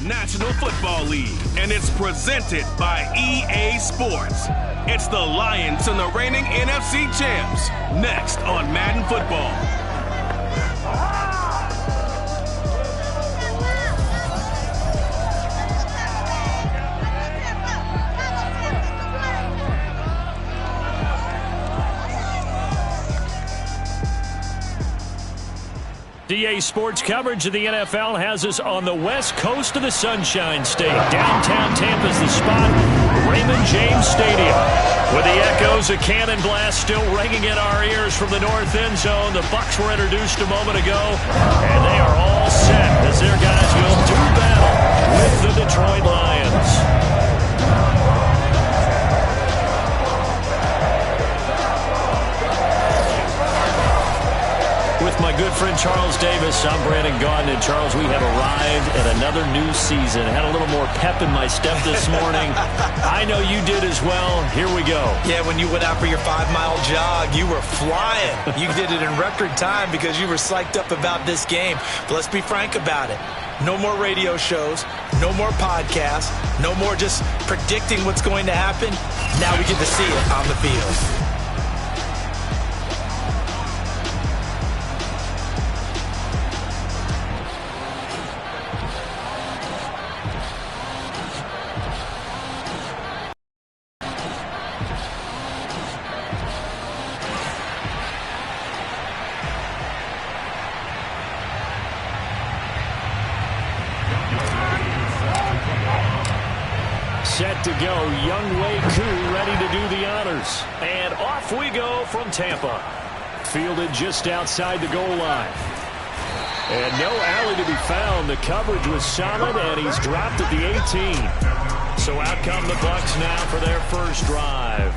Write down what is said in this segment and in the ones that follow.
National Football League, and it's presented by EA Sports. It's the Lions and the reigning NFC champs. Next on Madden Football. EA Sports coverage of the NFL has us on the west coast of the Sunshine State. Downtown Tampa's the spot, Raymond James Stadium. With the echoes of cannon blast still ringing in our ears from the north end zone, the Bucs were introduced a moment ago, and they are all set as their guys will do battle with the Detroit Lions. With my good friend Charles Davis, I'm Brandon Gaudin. And Charles, we have arrived at another new season. Had a little more pep in my step this morning. I know you did as well. Here we go. Yeah, when you went out for your 5-mile jog, you were flying. You did it in record time because you were psyched up about this game. But let's be frank about it. No more radio shows, no more podcasts, no more just predicting what's going to happen. Now we get to see it on the field. Set to go, Younghoe Koo ready to do the honors. And off we go from Tampa. Fielded just outside the goal line. And no alley to be found. The coverage was solid, and he's dropped at the 18. So out come the Bucs now for their first drive.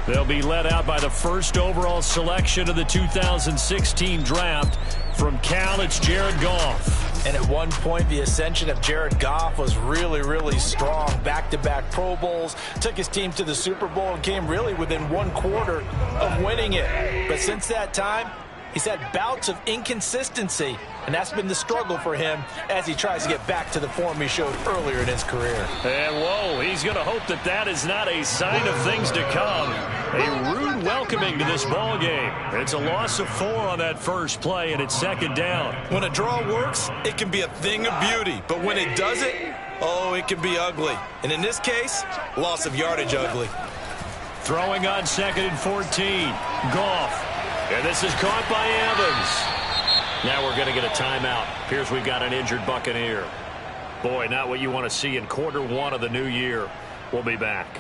They'll be led out by the first overall selection of the 2016 draft. From Cal, it's Jared Goff. And at one point, the ascension of Jared Goff was really, really strong. Back-to-back Pro Bowls, took his team to the Super Bowl and came really within one quarter of winning it. But since that time, he's had bouts of inconsistency, and that's been the struggle for him as he tries to get back to the form he showed earlier in his career. And whoa, he's going to hope that that is not a sign of things to come. A rude welcoming to this ball game. It's a loss of 4 on that first play, and it's second down. When a draw works, it can be a thing of beauty, but when it doesn't, oh, it can be ugly. And in this case, loss of yardage ugly. Throwing on 2nd and 14. Goff. And this is caught by Evans. Now we're going to get a timeout. Here's we've got an injured Buccaneer. Boy, not what you want to see in quarter 1 of the new year. We'll be back.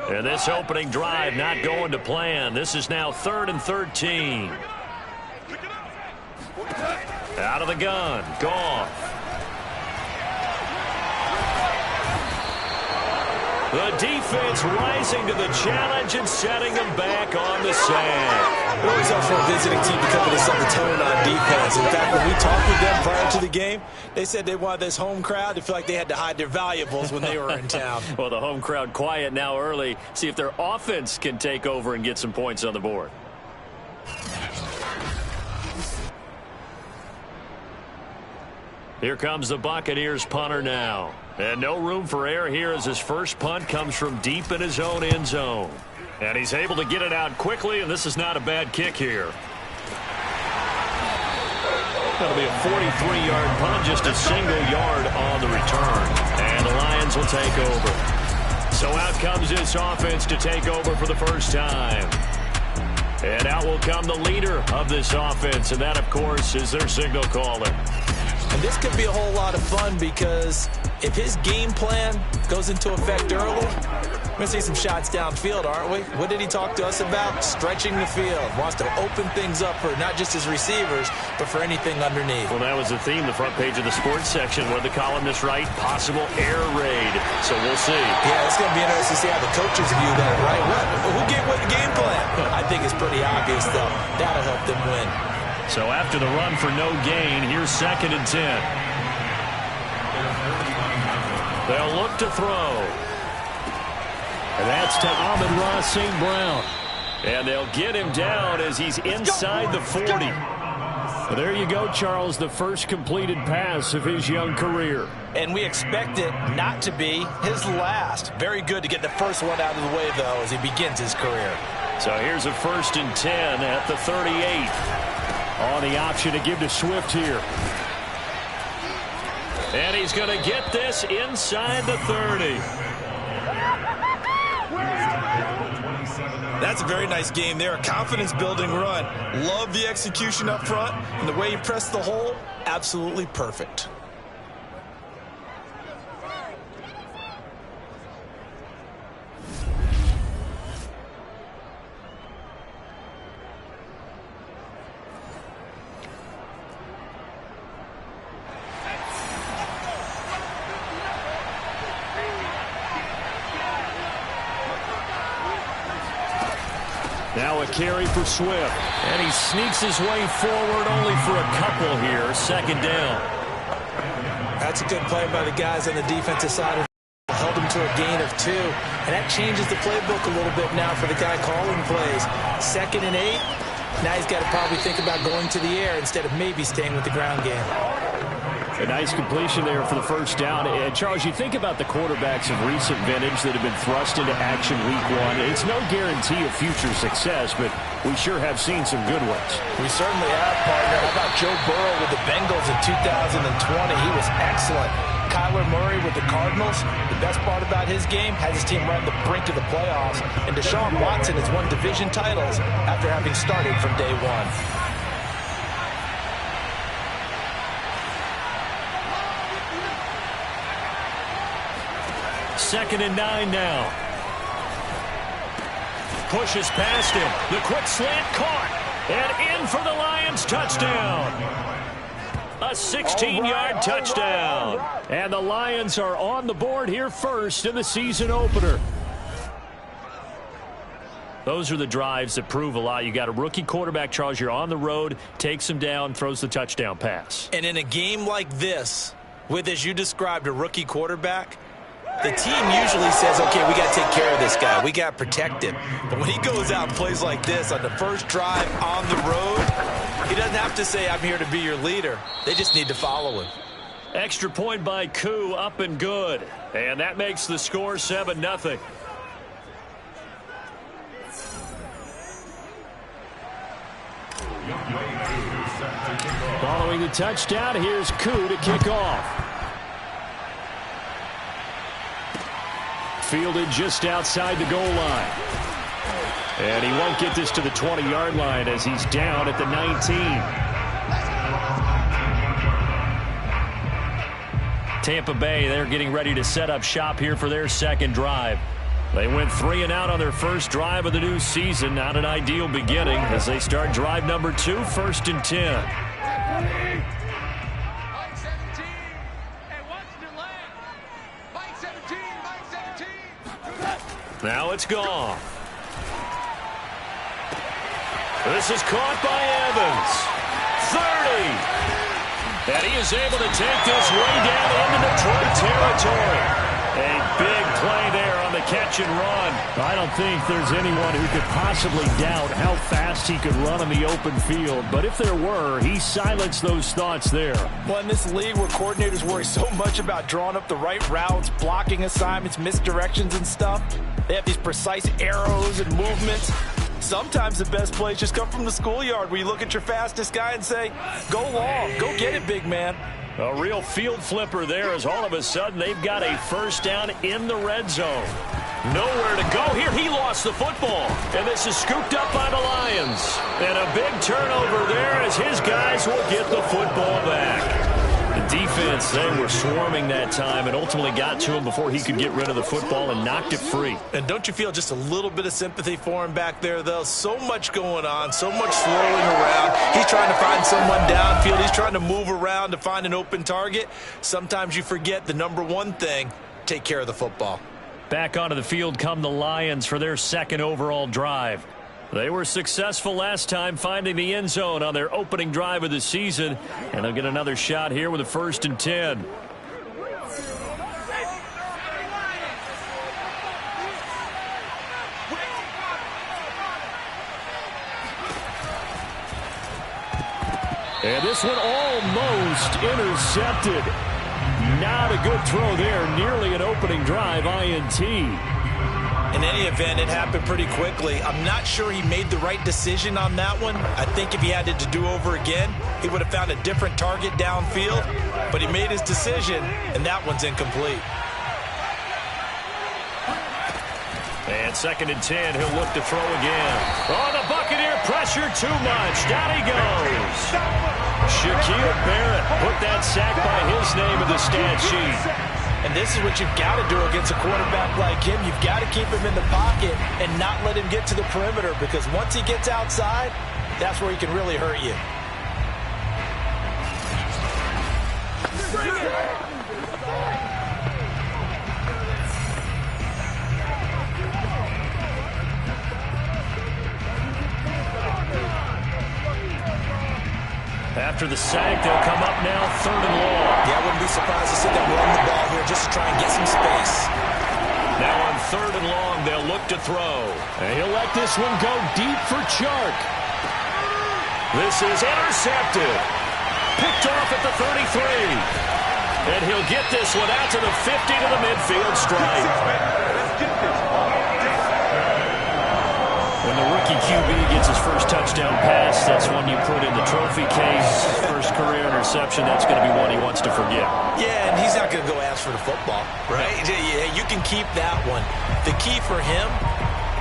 And this opening drive not going to plan. This is now 3rd and 13. Out of the gun. Goff. The defense rising to the challenge and setting them back on the sand. It always helps for a visiting team to come in and set the tone on defense. In fact, when we talked with them prior to the game, they said they wanted this home crowd to feel like they had to hide their valuables when they were in town. Well, the home crowd quiet now early. See if their offense can take over and get some points on the board. Here comes the Buccaneers punter now. And no room for error here as his first punt comes from deep in his own end zone. And he's able to get it out quickly, and this is not a bad kick here. That'll be a 43-yard punt, just a single yard on the return. And the Lions will take over. So out comes this offense to take over for the first time. And out will come the leader of this offense, and that, of course, is their signal caller. And this could be a whole lot of fun because if his game plan goes into effect early, we're going to see some shots downfield, aren't we? What did he talk to us about? Stretching the field. Wants to open things up for not just his receivers, but for anything underneath. Well, that was the theme, the front page of the sports section, where the columnists write possible air raid. So we'll see. Yeah, it's going to be interesting to see how the coaches view that, right? Who gave what game plan? I think it's pretty obvious, though. That'll help them win. So after the run for no gain, here's 2nd and 10. They'll look to throw. And that's to Amon-Ra St. Brown. And they'll get him down as he's inside the 40. Well, there you go, Charles, the first completed pass of his young career. And we expect it not to be his last. Very good to get the first one out of the way, though, as he begins his career. So here's a 1st and 10 at the 38. On the option to give to Swift here. And he's going to get this inside the 30. That's a very nice game there. A confidence-building run. Love the execution up front. And the way he pressed the hole, absolutely perfect. Now a carry for Swift. And he sneaks his way forward only for a couple here. 2nd down. That's a good play by the guys on the defensive side. Held him to a gain of 2. And that changes the playbook a little bit now for the guy calling plays. 2nd and 8. Now he's got to probably think about going to the air instead of maybe staying with the ground game. A nice completion there for the 1st down. And Charles, you think about the quarterbacks of recent vintage that have been thrust into action week 1. It's no guarantee of future success, but we sure have seen some good ones. We certainly have, partner. How about Joe Burrow with the Bengals in 2020? He was excellent. Kyler Murray with the Cardinals. The best part about his game, has his team right on the brink of the playoffs. And Deshaun Watson has won division titles after having started from day 1. 2nd and 9 now. Pushes past him. The quick slant caught. And in for the Lions touchdown. A 16-yard touchdown. And the Lions are on the board here first in the season opener. Those are the drives that prove a lot. You got a rookie quarterback, Charles. You're on the road, takes him down, throws the touchdown pass. And in a game like this, with, as you described, a rookie quarterback, the team usually says, okay, we got to take care of this guy. We got to protect him. But when he goes out and plays like this on the first drive on the road, he doesn't have to say, I'm here to be your leader. They just need to follow him. Extra point by Koo, up and good. And that makes the score 7-0. Following the touchdown, here's Koo to kick off. Fielded just outside the goal line. And he won't get this to the 20-yard line as he's down at the 19. Tampa Bay, they're getting ready to set up shop here for their 2nd drive. They went 3 and out on their first drive of the new season. Not an ideal beginning as they start drive number 2, 1st and 10. Now it's gone. This is caught by Evans. 30. And he is able to take this way down into Detroit territory. A big play there on the catch and run. I don't think there's anyone who could possibly doubt how fast he could run on the open field. But if there were, he silenced those thoughts there. Well, in this league where coordinators worry so much about drawing up the right routes, blocking assignments, misdirections and stuff, they have these precise arrows and movements. Sometimes the best plays just come from the schoolyard where you look at your fastest guy and say, go long, go get it, big man. A real field flipper there as all of a sudden they've got a 1st down in the red zone. Nowhere to go here. He lost the football. And this is scooped up by the Lions. And a big turnover there as his guys will get the football back. The defense, they were swarming that time and ultimately got to him before he could get rid of the football and knocked it free. And don't you feel just a little bit of sympathy for him back there, though? So much going on, so much swirling around. He's trying to find someone downfield. He's trying to move around to find an open target. Sometimes you forget the number one thing, take care of the football. Back onto the field come the Lions for their 2nd overall drive. They were successful last time finding the end zone on their opening drive of the season. And they'll get another shot here with a 1st and 10. And this one almost intercepted. Not a good throw there. Nearly an opening drive INT. In any event, it happened pretty quickly. I'm not sure he made the right decision on that one. I think if he had it to do over again, he would have found a different target downfield. But he made his decision, and that one's incomplete. And 2nd and 10, he'll look to throw again. Oh, the Buccaneer pressure too much. Down he goes. Shaquille Barrett put that sack by his name in the stat sheet. And this is what you've got to do against a quarterback like him. You've got to keep him in the pocket and not let him get to the perimeter, because once he gets outside, that's where he can really hurt you. After the sack, they'll come up now 3rd and long. Yeah, I wouldn't be surprised to see them run the ball here just to try and get some space. Now on 3rd and long, they'll look to throw. And he'll let this one go deep for Chark. This is intercepted. Picked off at the 33. And he'll get this one out to the 50 to the midfield stripe. When the rookie QB gets his first touchdown pass, that's one you put in the trophy case. First career interception, that's going to be one he wants to forget. Yeah, and he's not going to go ask for the football, right? Yeah, you can keep that one. The key for him,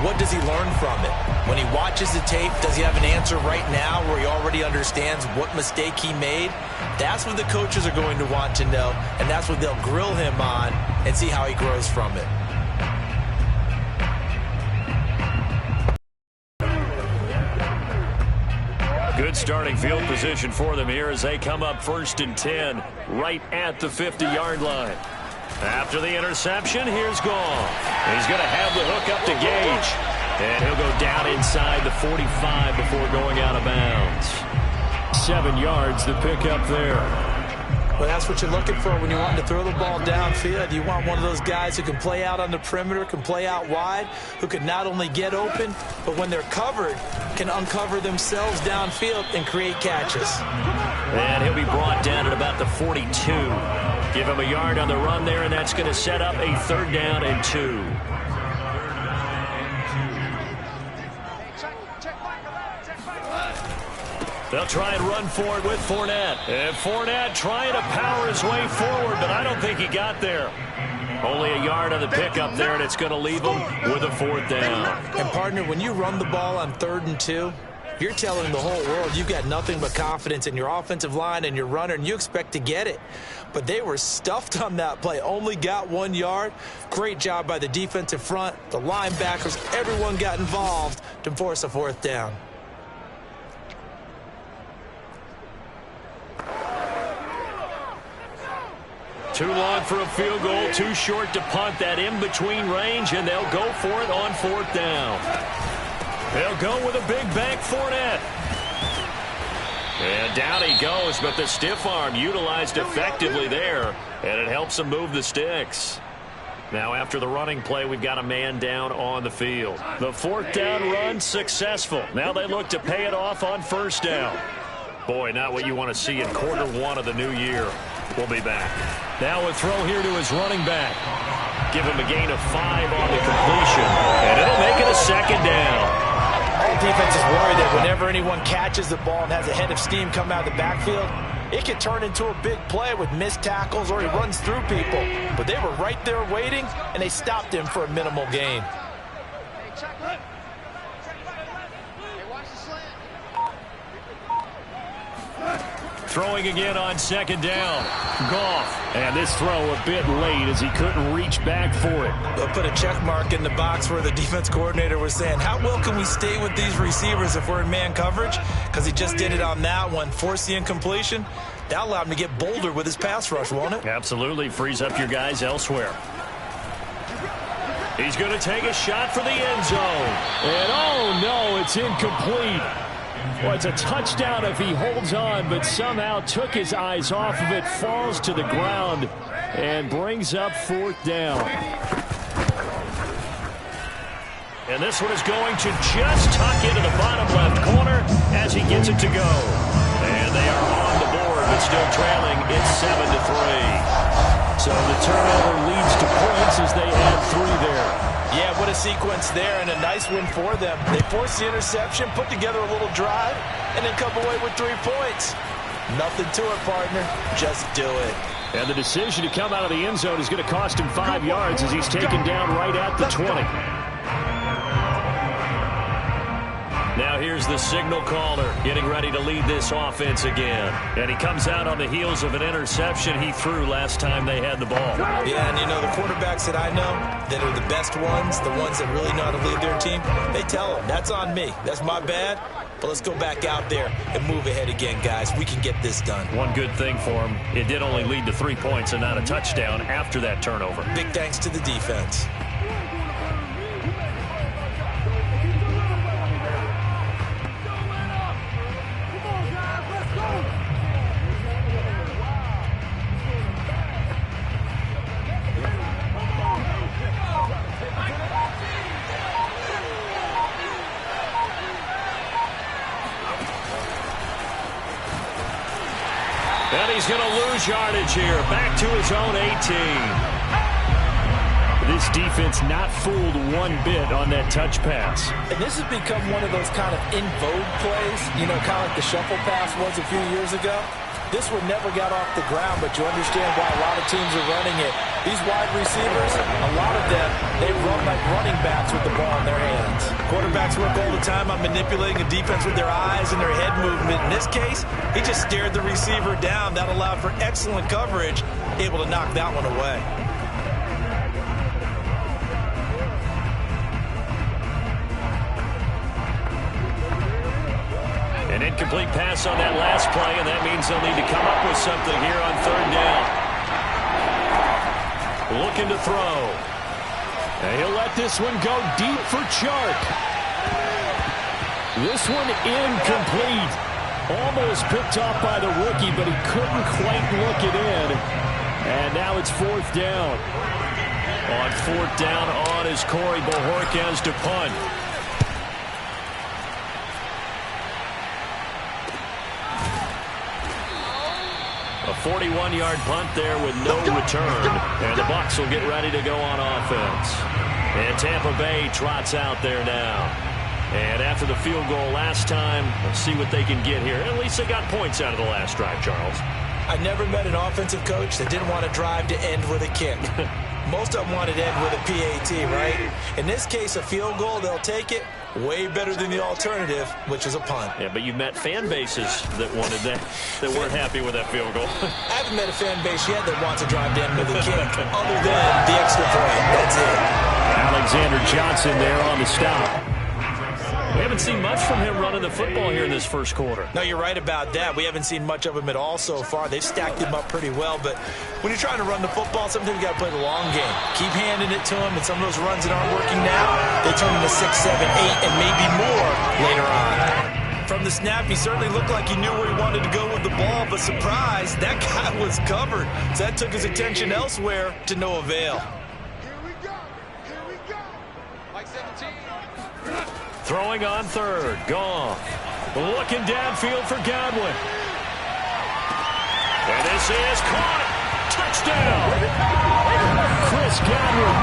what does he learn from it? When he watches the tape, does he have an answer right now where he already understands what mistake he made? That's what the coaches are going to want to know, and that's what they'll grill him on and see how he grows from it. Good starting field position for them here as they come up 1st and 10 right at the 50-yard line. After the interception, here's Goff. He's going to have the hook up to Gage. And he'll go down inside the 45 before going out of bounds. 7 yards the pick up there. Well, that's what you're looking for when you want to throw the ball downfield. You want one of those guys who can play out on the perimeter, can play out wide, who can not only get open, but when they're covered, can uncover themselves downfield and create catches. And he'll be brought down at about the 42. Give him a yard on the run there, and that's going to set up a 3rd down and 2. They'll try and run for it with Fournette. And Fournette trying to power his way forward, but I don't think he got there. Only a yard on the pickup there, and it's going to leave him with a 4th down. And, partner, when you run the ball on 3rd and 2, you're telling the whole world you've got nothing but confidence in your offensive line and your runner, and you expect to get it. But they were stuffed on that play, only got 1 yard. Great job by the defensive front, the linebackers, everyone got involved to force a 4th down. Too long for a field goal, too short to punt that in-between range, and they'll go for it on 4th down. They'll go with a big bank Fournette. And down he goes, but the stiff arm utilized effectively there, and it helps him move the sticks. Now after the running play, we've got a man down on the field. The 4th down run successful. Now they look to pay it off on 1st down. Boy, not what you want to see in quarter 1 of the new year. We'll be back. Now a throw here to his running back. Give him a gain of 5 on the completion, and it'll make it a 2nd down. All defense is worried that whenever anyone catches the ball and has a head of steam come out of the backfield, it can turn into a big play with missed tackles or he runs through people. But they were right there waiting, and they stopped him for a minimal gain. Throwing again on 2nd down. Goff. And this throw a bit late as he couldn't reach back for it. They'll put a check mark in the box where the defense coordinator was saying, how well can we stay with these receivers if we're in man coverage? Because he just did it on that one. Force the incompletion. That allowed him to get bolder with his pass rush, won't it? Absolutely. Frees up your guys elsewhere. He's going to take a shot for the end zone. And oh no, it's incomplete. Well, it's a touchdown if he holds on, but somehow took his eyes off of it, falls to the ground, and brings up 4th down. And this one is going to just tuck into the bottom left corner as he gets it to go. And they are on but still trailing. It's 7-3. So the turnover leads to points as they add 3 there. Yeah, what a sequence there, and a nice win for them. They forced the interception, put together a little drive, and then come away with 3 points. Nothing to it, partner. Just do it. And the decision to come out of the end zone is going to cost him 5 yards as he's taken down right at the 20. Now here's the signal caller getting ready to lead this offense again. And he comes out on the heels of an interception he threw last time they had the ball. Yeah, and you know, the quarterbacks that I know that are the best ones, the ones that really know how to lead their team, they tell them, that's on me. That's my bad. But let's go back out there and move ahead again, guys. We can get this done. One good thing for him, it did only lead to 3 points and not a touchdown after that turnover. Big thanks to the defense. And he's going to lose yardage here. Back to his own 18. This defense not fooled one bit on that touch pass. And this has become one of those kind of in vogue plays, you know, kind of like the shuffle pass was a few years ago. This one never got off the ground, but you understand why a lot of teams are running it. These wide receivers, a lot of them, they run like running backs with the ball in their hands. Quarterbacks work all the time on manipulating a defense with their eyes and their head movement. In this case, he just stared the receiver down. That allowed for excellent coverage, able to knock that one away. An incomplete pass on that last play, and that means they'll need to come up with something here on 3rd down. Looking to throw. And he'll let this one go deep for Chark. This one incomplete. Almost picked off by the rookie, but he couldn't quite look it in. And now it's 4th down. On 4th down on is Corey Bojorquez to punt. A 41-yard punt there with no return. And the Bucs will get ready to go on offense. And Tampa Bay trots out there now. And after the field goal last time, let's see what they can get here. At least they got points out of the last drive, Charles. I never met an offensive coach that didn't want to drive to end with a kick. Most of them wanted to end with a PAT, right? In this case, a field goal, they'll take it. Way better than the alternative, which is a punt. Yeah, but you met fan bases that wanted that, that weren't happy with that field goal. I haven't met a fan base yet that wants to drive to end with a kick, other than the extra point. That's it. Alexander Johnson there on the stop. We haven't seen much from him running the football here in this first quarter. No, you're right about that. We haven't seen much of him at all so far. They've stacked him up pretty well, but when you're trying to run the football, sometimes you got to play the long game. Keep handing it to him, and some of those runs that aren't working now, they turn into 6, 7, 8, and maybe more later on. From the snap, he certainly looked like he knew where he wanted to go with the ball, but surprise, that guy was covered. So that took his attention elsewhere to no avail. Here we go. Here we go. Like 17. Throwing on 3rd. Goff. Looking downfield for Godwin. And this is caught. Touchdown. Chris Godwin.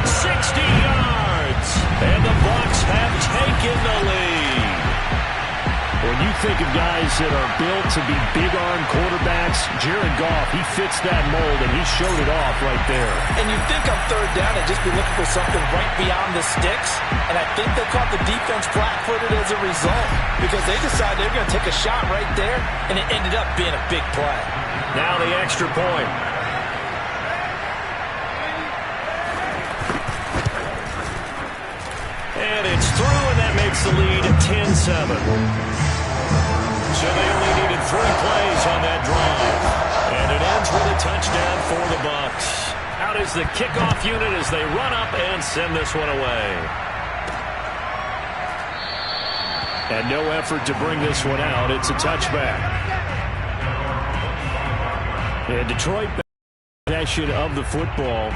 60 yards. And the Bucs have taken the lead. When you think of guys that are built to be big-arm quarterbacks, Jared Goff, he fits that mold, and he showed it off right there. And you think on 3rd down, they'd just be looking for something right beyond the sticks. And I think they caught the defense flat-footed as a result because they decided they were going to take a shot right there, and it ended up being a big play. Now the extra point. And it's through, and that makes the lead 10-7. So they only needed 3 plays on that drive. And it ends with a touchdown for the Bucs. Out is the kickoff unit as they run up and send this one away. And no effort to bring this one out. It's a touchback. And Detroit possession of the football.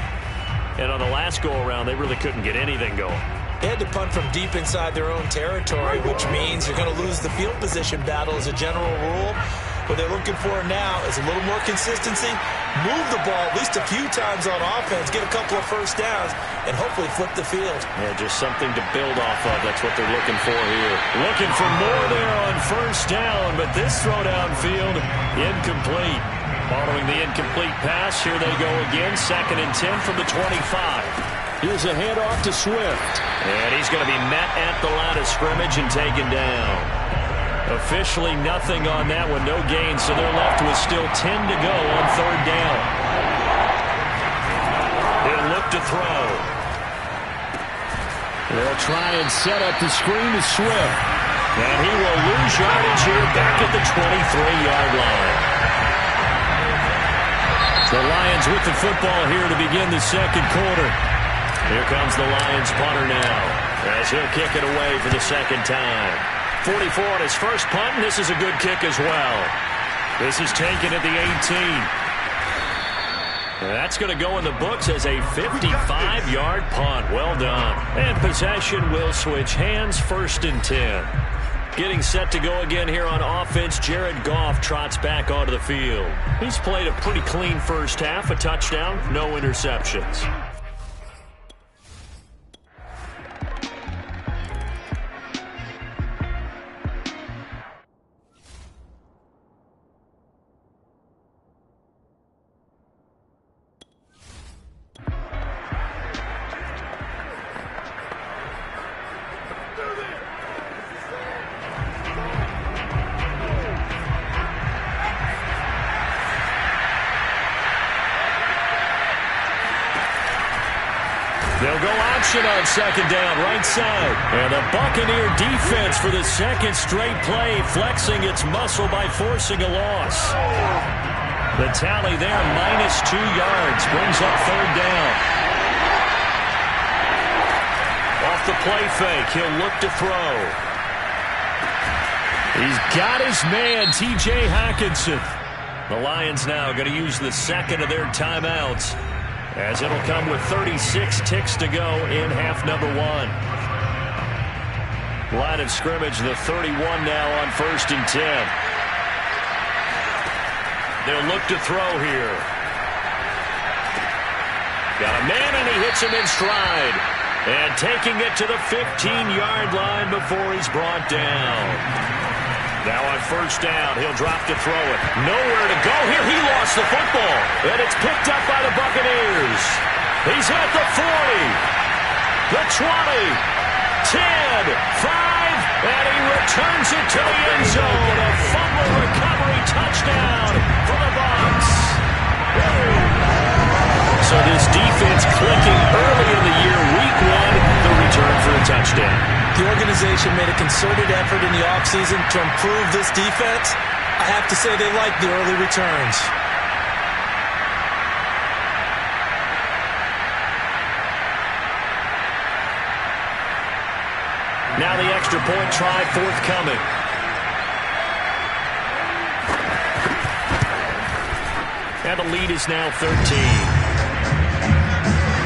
And on the last go-around, they really couldn't get anything going. They had to punt from deep inside their own territory, which means you're going to lose the field position battle as a general rule. What they're looking for now is a little more consistency, move the ball at least a few times on offense, get a couple of first downs, and hopefully flip the field. Yeah, just something to build off of. That's what they're looking for here. Looking for more there on first down, but this throw downfield, incomplete. Following the incomplete pass, here they go again, 2nd and 10 from the 25. Here's a handoff to Swift. And he's going to be met at the line of scrimmage and taken down. Officially nothing on that one, no gain, so they're left with still 10 to go on 3rd down. He'll look to throw. They'll try and set up the screen to Swift. And he will lose yardage here back at the 23-yard line. The Lions with the football here to begin the 2nd quarter. Here comes the Lions punter now, as he'll kick it away for the 2nd time. 44 on his first punt, and this is a good kick as well. This is taken at the 18. That's going to go in the books as a 55-yard punt. Well done. And possession will switch hands, 1st and 10. Getting set to go again here on offense, Jared Goff trots back onto the field. He's played a pretty clean first half, a touchdown, no interceptions. They'll go option on 2nd down, right side. And the Buccaneer defense for the 2nd straight play, flexing its muscle by forcing a loss. The tally there, -2 yards, brings up 3rd down. Off the play fake, he'll look to throw. He's got his man, T.J. Hockenson. The Lions now going to use the 2nd of their timeouts, as it'll come with 36 ticks to go in half number 1. Line of scrimmage, the 31 now on 1st and 10. They'll look to throw here. Got a man, and he hits him in stride. And taking it to the 15-yard line before he's brought down. Now on 1st down, he'll drop to throw it. Nowhere to go here. He lost the football. And it's picked up by the Buccaneers. He's at the 40, the 20, 10, 5, and he returns it to the end zone. A fumble recovery touchdown for the Bucs. So this defense clicking early in the year, week 1, the return for a touchdown. The organization made a concerted effort in the offseason to improve this defense. I have to say they like the early returns. Now the extra point try forthcoming. And the lead is now 13.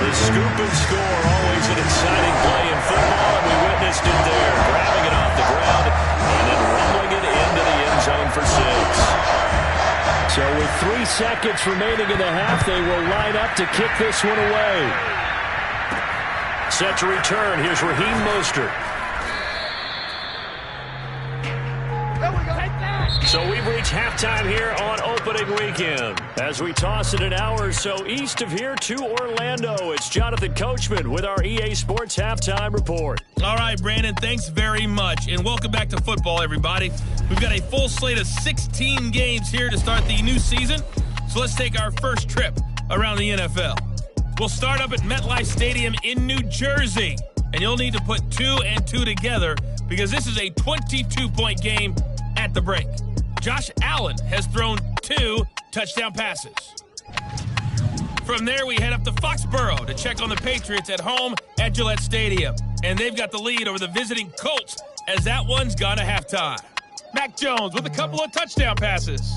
The scoop and score, always an exciting play in football, and we witnessed it there, grabbing it off the ground and then rumbling it into the end zone for 6. So with 3 seconds remaining in the half, they will line up to kick this one away. Set to return, here's Raheem Mostert. So we've reached halftime here on opening weekend. As we toss it an hour or so east of here to Orlando, it's Jonathan Coachman with our EA Sports Halftime Report. All right, Brandon, thanks very much. And welcome back to football, everybody. We've got a full slate of 16 games here to start the new season. So let's take our first trip around the NFL. We'll start up at MetLife Stadium in New Jersey. And you'll need to put 2 and 2 together because this is a 22-point game at the break. Josh Allen has thrown 2 touchdown passes. From there, we head up to Foxborough to check on the Patriots at home at Gillette Stadium. And they've got the lead over the visiting Colts as that one's gone to halftime. Mac Jones with a couple of touchdown passes.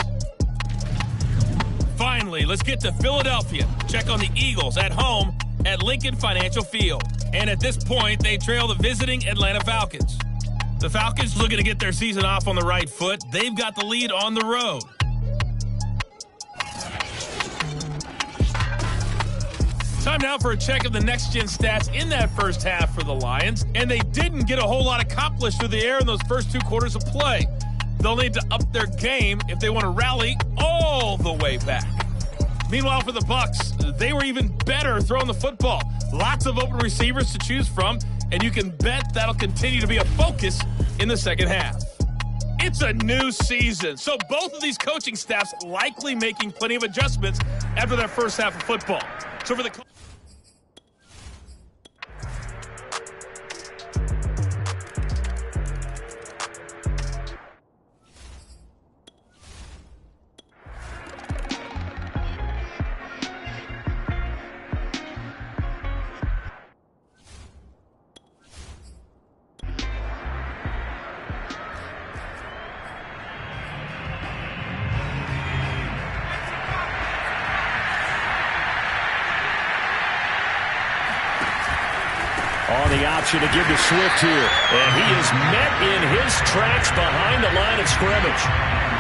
Finally, let's get to Philadelphia. Check on the Eagles at home at Lincoln Financial Field. And at this point, they trail the visiting Atlanta Falcons. The Falcons looking to get their season off on the right foot. They've got the lead on the road. Time now for a check of the next-gen stats in that first half for the Lions, and they didn't get a whole lot accomplished through the air in those first 2 quarters of play. They'll need to up their game if they want to rally all the way back. Meanwhile, for the Bucs, they were even better throwing the football. Lots of open receivers to choose from, and you can bet that'll continue to be a focus in the second half. It's a new season, so both of these coaching staffs likely making plenty of adjustments after their first half of football. So for the on the option to give to Swift here. And he is met in his tracks behind the line of scrimmage.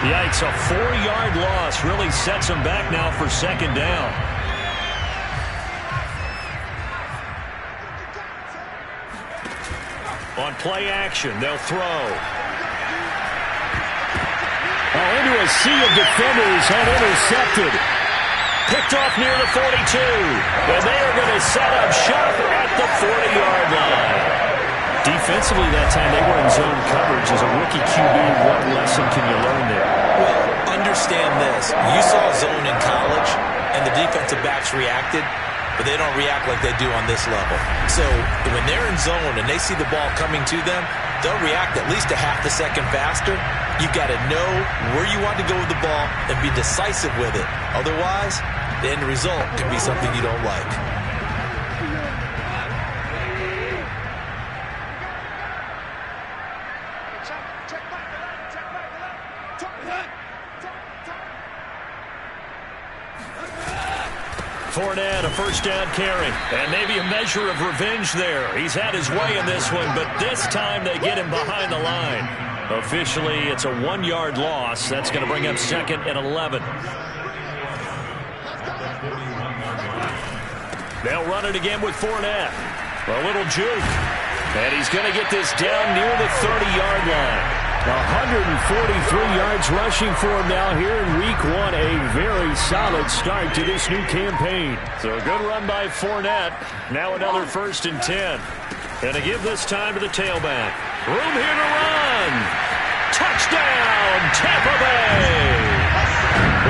Yikes, a 4-yard loss really sets him back now for second down. On play action, they'll throw. Into a sea of defenders and intercepted. Picked off near the 42. And they are going to set up shop at the 40-yard line. Defensively that time, they were in zone coverage. As a rookie QB, what lesson can you learn there? Well, understand this. You saw zone in college, and the defensive backs reacted, but they don't react like they do on this level. So when they're in zone and they see the ball coming to them, they'll react at least a half a second faster. You've got to know where you want to go with the ball and be decisive with it. Otherwise, the end result could be something you don't like. Fournette, a first down carry, and maybe a measure of revenge there. He's had his way in this one, but this time they get him behind the line. Officially, it's a 1-yard loss. That's going to bring up second and 11. They'll run it again with Fournette. A little juke. And he's going to get this down near the 30-yard line. 143 yards rushing for him now here in week 1. A very solid start to this new campaign. So a good run by Fournette. Now another 1st and 10. And to give this time to the tailback. Room here to run. Touchdown, Tampa Bay.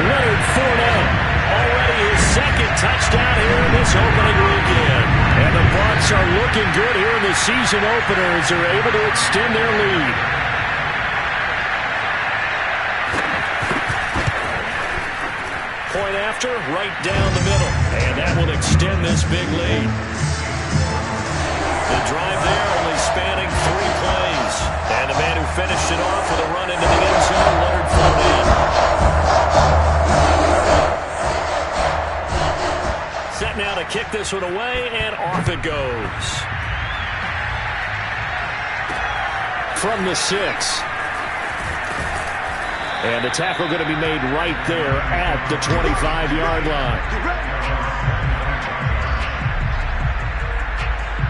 Leonard Fournette. Already his second touchdown here in this opening weekend. And the Bucs are looking good here in the season opener as they're able to extend their lead. Point after, right down the middle. And that will extend this big lead. The drive there only spanning 3 plays. And the man who finished it off with a run into the end zone, Leonard Fournette. Set now to kick this one away, and off it goes. From the 6. And the tackle going to be made right there at the 25-yard line.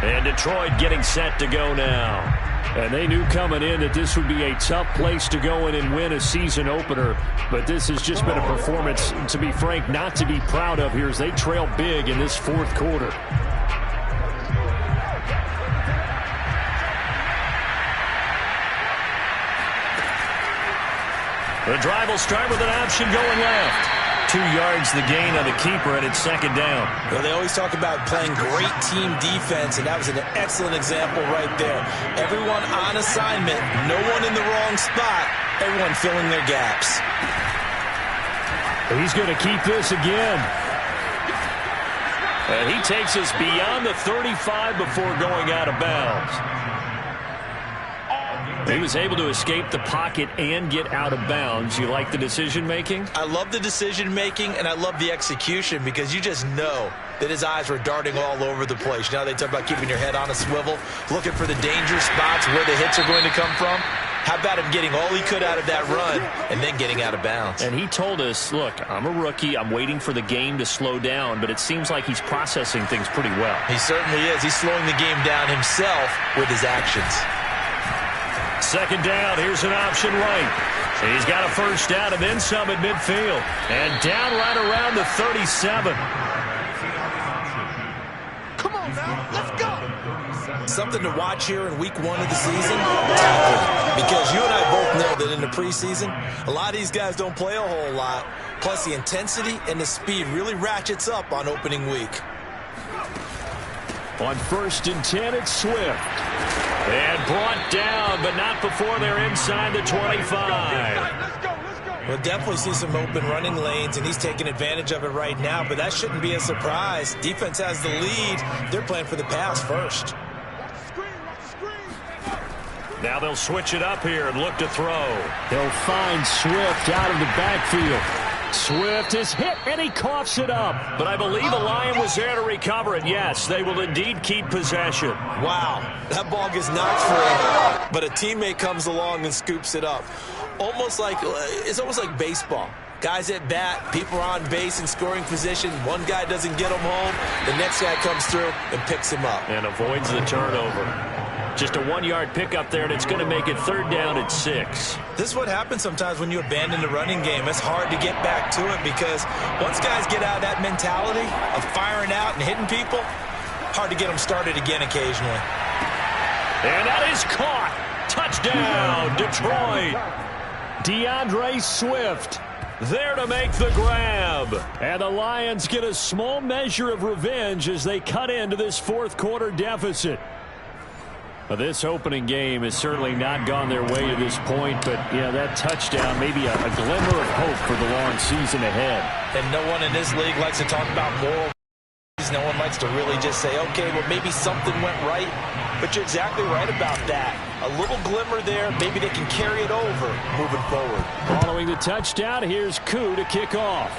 And Detroit getting set to go now. And they knew coming in that this would be a tough place to go in and win a season opener. But this has just been a performance, to be frank, not to be proud of here as they trail big in this 4th quarter. The drive will start with an option going left. 2 yards the gain on the keeper, and it's second down. Well, they always talk about playing great team defense, and that was an excellent example right there. Everyone on assignment, no one in the wrong spot, everyone filling their gaps. He's going to keep this again. And he takes us beyond the 35 before going out of bounds. He was able to escape the pocket and get out of bounds. You like the decision-making? I love the decision-making, and I love the execution because you just know that his eyes were darting all over the place. You know, they talk about keeping your head on a swivel, looking for the danger spots where the hits are going to come from. How about him getting all he could out of that run and then getting out of bounds? And he told us, look, I'm a rookie. I'm waiting for the game to slow down, but it seems like he's processing things pretty well. He certainly is. He's slowing the game down himself with his actions. Second down, here's an option right. He's got a first down and then some at midfield. And down right around the 37. Come on now, let's go. Something to watch here in week 1 of the season, tackling. Because you and I both know that in the preseason, a lot of these guys don't play a whole lot. Plus the intensity and the speed really ratchets up on opening week. On 1st and 10, it's Swift. And brought down, but not before they're inside the 25. Let's go. We'll definitely see some open running lanes, and he's taking advantage of it right now, but that shouldn't be a surprise. Defense has the lead. They're playing for the pass first. Watch the screen. Now they'll switch it up here and look to throw. They'll find Swift out of the backfield. Swift is hit, and he coughs it up. But I believe a Lion was there to recover it. Yes, they will indeed keep possession. Wow, that ball gets knocked free, but a teammate comes along and scoops it up. It's almost like baseball. Guys at bat, people are on base in scoring position. One guy doesn't get him home. The next guy comes through and picks him up. And avoids the turnover. Just a 1-yard pickup there, and it's going to make it 3rd down at 6. This is what happens sometimes when you abandon the running game. It's hard to get back to it because once guys get out of that mentality of firing out and hitting people, hard to get them started again occasionally. And that is caught. Touchdown, Detroit. DeAndre Swift there to make the grab. And the Lions get a small measure of revenge as they cut into this 4th quarter deficit. This opening game has certainly not gone their way to this point, but yeah, that touchdown, maybe a glimmer of hope for the long season ahead. And no one in this league likes to talk about moral. No one likes to really just say, okay, well, maybe something went right. But you're exactly right about that. A little glimmer there. Maybe they can carry it over moving forward. Following the touchdown, here's Koo to kick off.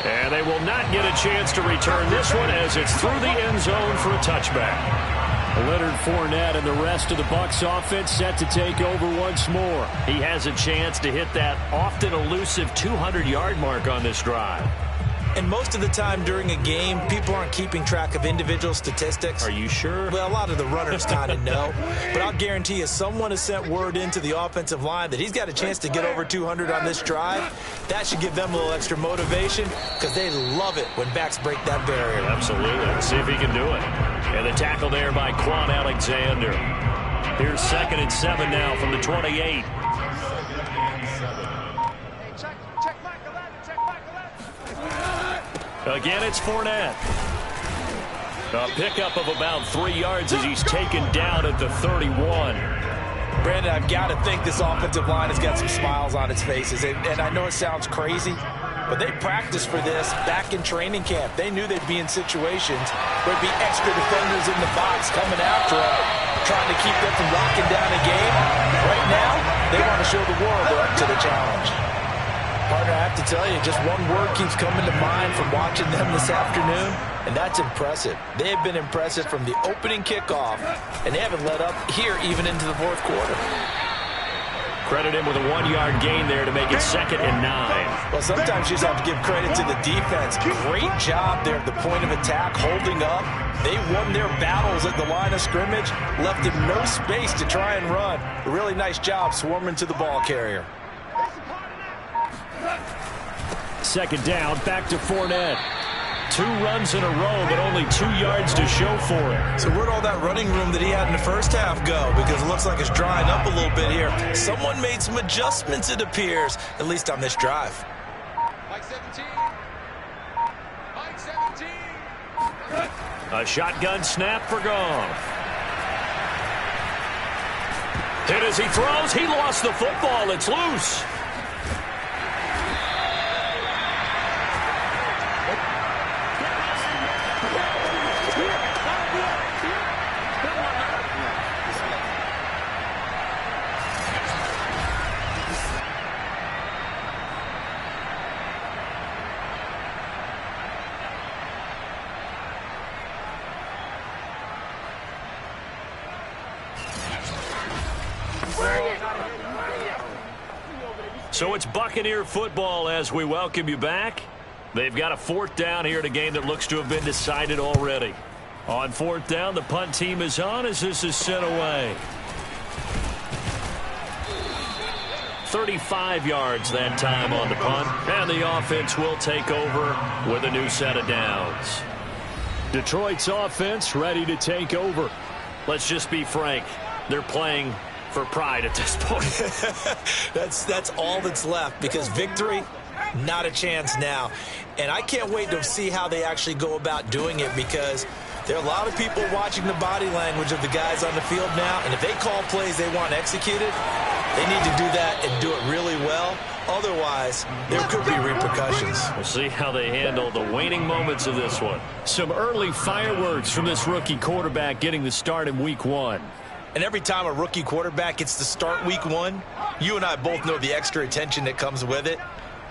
And they will not get a chance to return this one as it's through the end zone for a touchback. Leonard Fournette and the rest of the Bucs offense set to take over once more. He has a chance to hit that often elusive 200-yard mark on this drive. And most of the time during a game, people aren't keeping track of individual statistics. Are you sure? Well, a lot of the runners kind of know. But I'll guarantee you someone has sent word into the offensive line that he's got a chance to get over 200 on this drive. That should give them a little extra motivation because they love it when backs break that barrier. Absolutely. Let's see if he can do it. And the tackle there by Quan Alexander. Here's 2nd and 7 now from the 28. Again, it's Fournette. A pickup of about 3 yards as he's taken down at the 31. Brandon, I've got to think this offensive line has got some smiles on its faces. And I know it sounds crazy, but they practiced for this back in training camp. They knew they'd be in situations where there'd be extra defenders in the box coming after them, trying to keep them from locking down a game. Right now, they want to show the world they're up to the challenge. Partner, I have to tell you, just one word keeps coming to mind from watching them this afternoon, and that's impressive. They have been impressive from the opening kickoff, and they haven't let up here even into the 4th quarter. Credit him with a 1-yard gain there to make it 2nd and 9. Well, sometimes you just have to give credit to the defense. Great job there at the point of attack, holding up. They won their battles at the line of scrimmage, left him no space to try and run. A really nice job swarming to the ball carrier. 2nd down, back to Fournette. 2 runs in a row, but only 2 yards to show for it. So where'd all that running room that he had in the first half go? Because it looks like it's drying up a little bit here. Someone made some adjustments, it appears, at least on this drive. Mike 17. A shotgun snap for Goff. Hit as he throws. He lost the football. It's loose. So it's Buccaneer football as we welcome you back. They've got a 4th down here in a game that looks to have been decided already. On 4th down, the punt team is on as this is sent away. 35 yards that time on the punt, and the offense will take over with a new set of downs. Detroit's offense ready to take over. Let's just be frank. They're playing for pride at this point. That's all that's left, because victory, not a chance now. And I can't wait to see how they actually go about doing it, because there are a lot of people watching the body language of the guys on the field now, and if they call plays they want executed, they need to do that and do it really well. Otherwise, there could be repercussions. We'll see how they handle the waning moments of this one. Some early fireworks from this rookie quarterback getting the start in week 1. And every time a rookie quarterback gets to start week 1, you and I both know the extra attention that comes with it.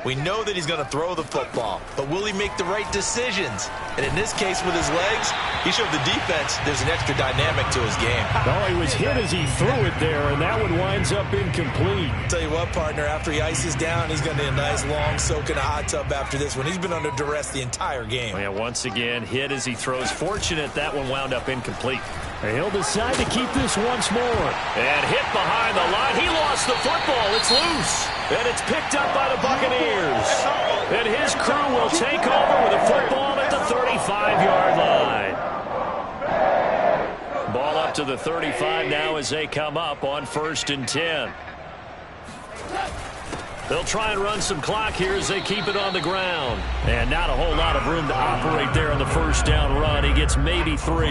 We know that he's going to throw the football, but will he make the right decisions? And in this case, with his legs, he showed the defense there's an extra dynamic to his game. Well, he was hit as he threw it there, and that one winds up incomplete. Tell you what, partner, after he ices down, he's going to need a nice long soak in a hot tub after this one. He's been under duress the entire game. Yeah, once again, hit as he throws. Fortunate that one wound up incomplete. And he'll decide to keep this once more. And hit behind the line. He lost the football. It's loose. And it's picked up by the Buccaneers. And his crew will take over with a football at the 35-yard line. Ball up to the 35 now as they come up on 1st and 10. They'll try and run some clock here as they keep it on the ground. And not a whole lot of room to operate there on the 1st down run. He gets maybe 3.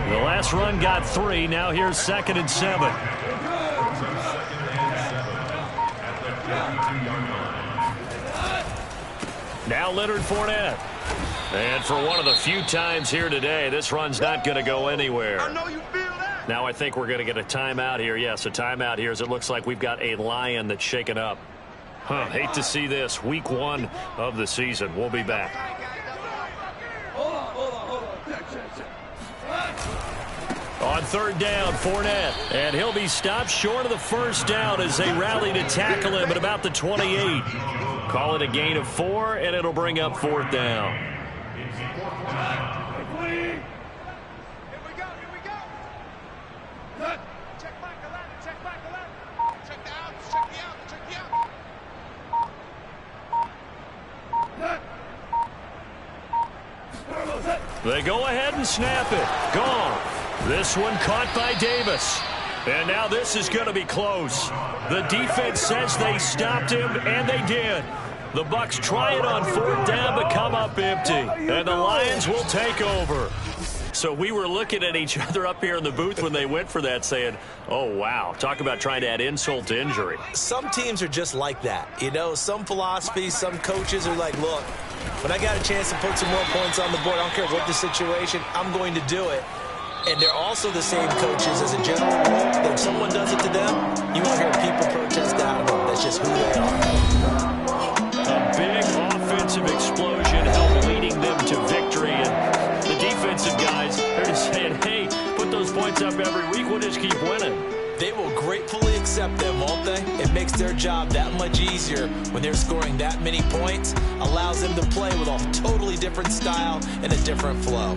The last run got 3. Now here's 2nd and 7. Now Leonard Fournette. And for one of the few times here today, this run's not going to go anywhere. I know you feel that. Now I think we're going to get a timeout here. Yes, a timeout here as it looks like we've got a Lion that's shaken up. Hate to see this. Week 1 of the season. We'll be back. On 3rd down, Fournette. And he'll be stopped short of the 1st down as they rally to tackle him at about the 28. Call it a gain of 4, and it'll bring up 4th down. Here we go. Check back 11. Check the outs. Check the outs. They go ahead and snap it. Gone. This one caught by Davis. And now this is going to be close. The defense says they stopped him, and they did. The Bucs try it on 4th down, but come up empty. And the Lions will take over. So we were looking at each other up here in the booth when they went for that, saying, oh, wow. Talk about trying to add insult to injury. Some teams are just like that. You know, some philosophies, some coaches are like, look, when I got a chance to put some more points on the board, I don't care what the situation, I'm going to do it. And they're also the same coaches as a general rule that if someone does it to them, you won't hear people protest out of them. That's just who they are. A big offensive explosion helped leading them to victory. And the defensive guys, they're just saying, hey, put those points up every week. We'll just keep winning. They will gratefully accept them, won't they? It makes their job that much easier when they're scoring that many points. Allows them to play with a totally different style and a different flow.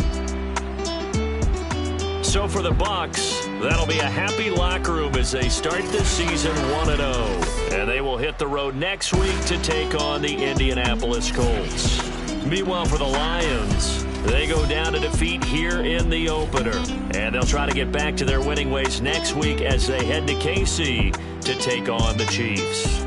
So for the Bucs, that'll be a happy locker room as they start this season 1-0. And they will hit the road next week to take on the Indianapolis Colts. Meanwhile, for the Lions, they go down to defeat here in the opener. And they'll try to get back to their winning ways next week as they head to KC to take on the Chiefs.